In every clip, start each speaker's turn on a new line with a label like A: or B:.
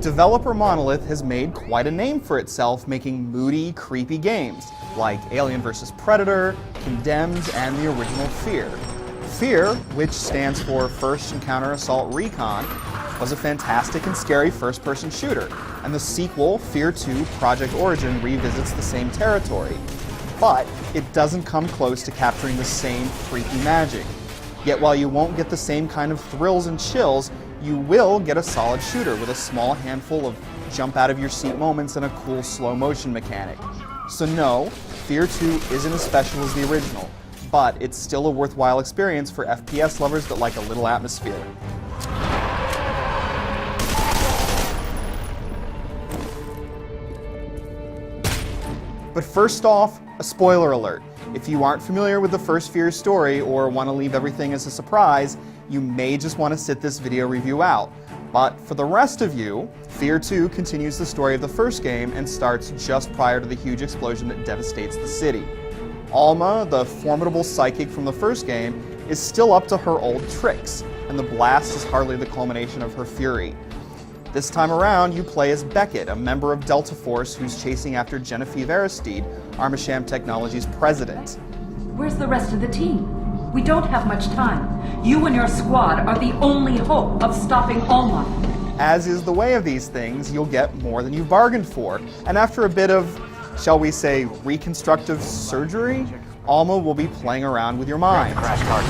A: Developer Monolith has made quite a name for itself making moody, creepy games, like Alien vs. Predator, Condemned, and the original Fear. Fear, which stands for First Encounter Assault Recon, was a fantastic and scary first-person shooter, and the sequel, Fear 2 Project Origin, revisits the same territory. But it doesn't come close to capturing the same freaky magic. Yet while you won't get the same kind of thrills and chills, you will get a solid shooter with a small handful of jump-out-of-your-seat moments and a cool slow-motion mechanic. So no, Fear 2 isn't as special as the original, but it's still a worthwhile experience for FPS lovers that like a little atmosphere. But first off, a spoiler alert. If you aren't familiar with the first Fear's story or want to leave everything as a surprise, you may just want to sit this video review out. But for the rest of you, Fear 2 continues the story of the first game and starts just prior to the huge explosion that devastates the city. Alma, the formidable psychic from the first game, is still up to her old tricks, and the blast is hardly the culmination of her fury. This time around, you play as Beckett, a member of Delta Force who's chasing after Genevieve Aristide, Armacham Technologies' president.
B: Where's the rest of the team? We don't have much time. You and your squad are the only hope of stopping Alma.
A: As is the way of these things, you'll get more than you bargained for, and after a bit of, shall we say, reconstructive surgery, Alma will be playing around with your mind.
C: Crash cart.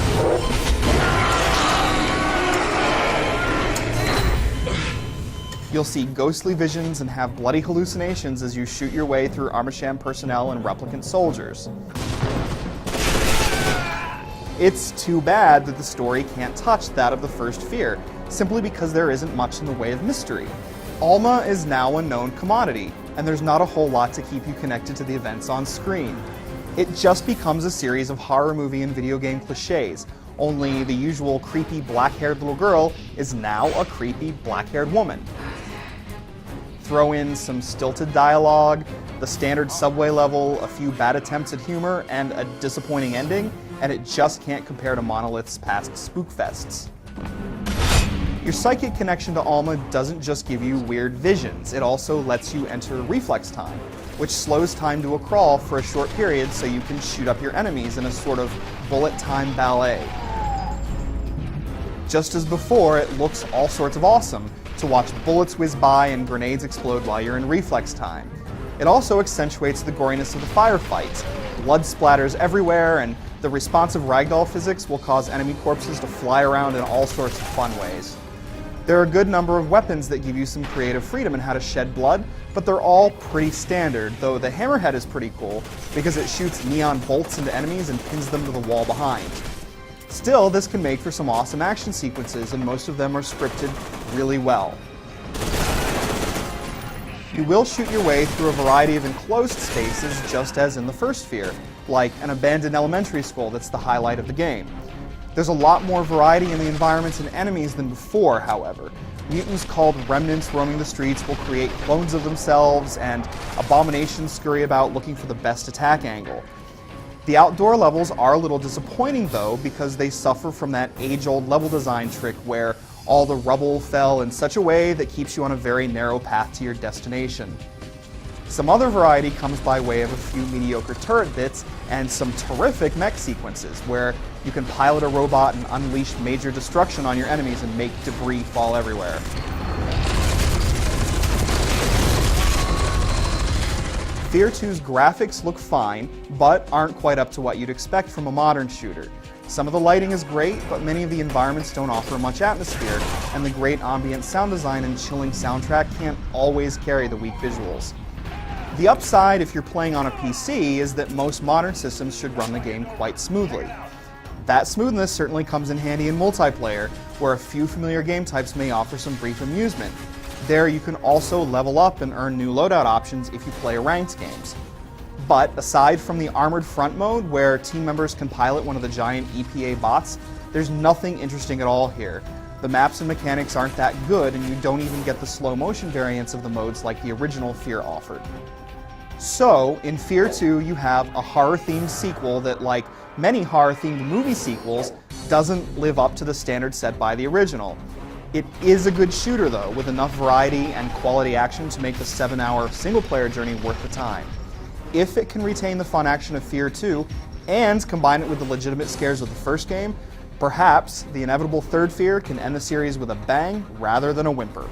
A: You'll see ghostly visions and have bloody hallucinations as you shoot your way through Armacham personnel and replicant soldiers. It's too bad that the story can't touch that of the first Fear, simply because there isn't much in the way of mystery. Alma is now a known commodity, and there's not a whole lot to keep you connected to the events on screen. It just becomes a series of horror movie and video game cliches, only the usual creepy black-haired little girl is now a creepy black-haired woman. Throw in some stilted dialogue, the standard subway level, a few bad attempts at humor, and a disappointing ending, and it just can't compare to Monolith's past spookfests. Your psychic connection to Alma doesn't just give you weird visions, it also lets you enter reflex time, which slows time to a crawl for a short period so you can shoot up your enemies in a sort of bullet time ballet. Just as before, it looks all sorts of awesome to watch bullets whiz by and grenades explode while you're in reflex time. It also accentuates the goriness of the firefights. Blood splatters everywhere, and the responsive ragdoll physics will cause enemy corpses to fly around in all sorts of fun ways. There are a good number of weapons that give you some creative freedom in how to shed blood, but they're all pretty standard, though the hammerhead is pretty cool because it shoots neon bolts into enemies and pins them to the wall behind. Still, this can make for some awesome action sequences, and most of them are scripted really well. You will shoot your way through a variety of enclosed spaces just as in the first Fear, like an abandoned elementary school that's the highlight of the game. There's a lot more variety in the environments and enemies than before, however. Mutants called remnants roaming the streets will create clones of themselves, and abominations scurry about looking for the best attack angle. The outdoor levels are a little disappointing though, because they suffer from that age-old level design trick where all the rubble fell in such a way that keeps you on a very narrow path to your destination. Some other variety comes by way of a few mediocre turret bits and some terrific mech sequences where you can pilot a robot and unleash major destruction on your enemies and make debris fall everywhere. Fear 2's graphics look fine, but aren't quite up to what you'd expect from a modern shooter. Some of the lighting is great, but many of the environments don't offer much atmosphere, and the great ambient sound design and chilling soundtrack can't always carry the weak visuals. The upside, if you're playing on a PC, is that most modern systems should run the game quite smoothly. That smoothness certainly comes in handy in multiplayer, where a few familiar game types may offer some brief amusement. There you can also level up and earn new loadout options if you play ranked games. But aside from the Armored Front mode, where team members can pilot one of the giant EPA bots, there's nothing interesting at all here. The maps and mechanics aren't that good, and you don't even get the slow motion variants of the modes like the original Fear offered. So, in Fear 2, you have a horror-themed sequel that, like many horror-themed movie sequels, doesn't live up to the standard set by the original. It is a good shooter though, with enough variety and quality action to make the 7-hour single-player journey worth the time. If it can retain the fun action of Fear 2 and combine it with the legitimate scares of the first game, perhaps the inevitable third Fear can end the series with a bang rather than a whimper.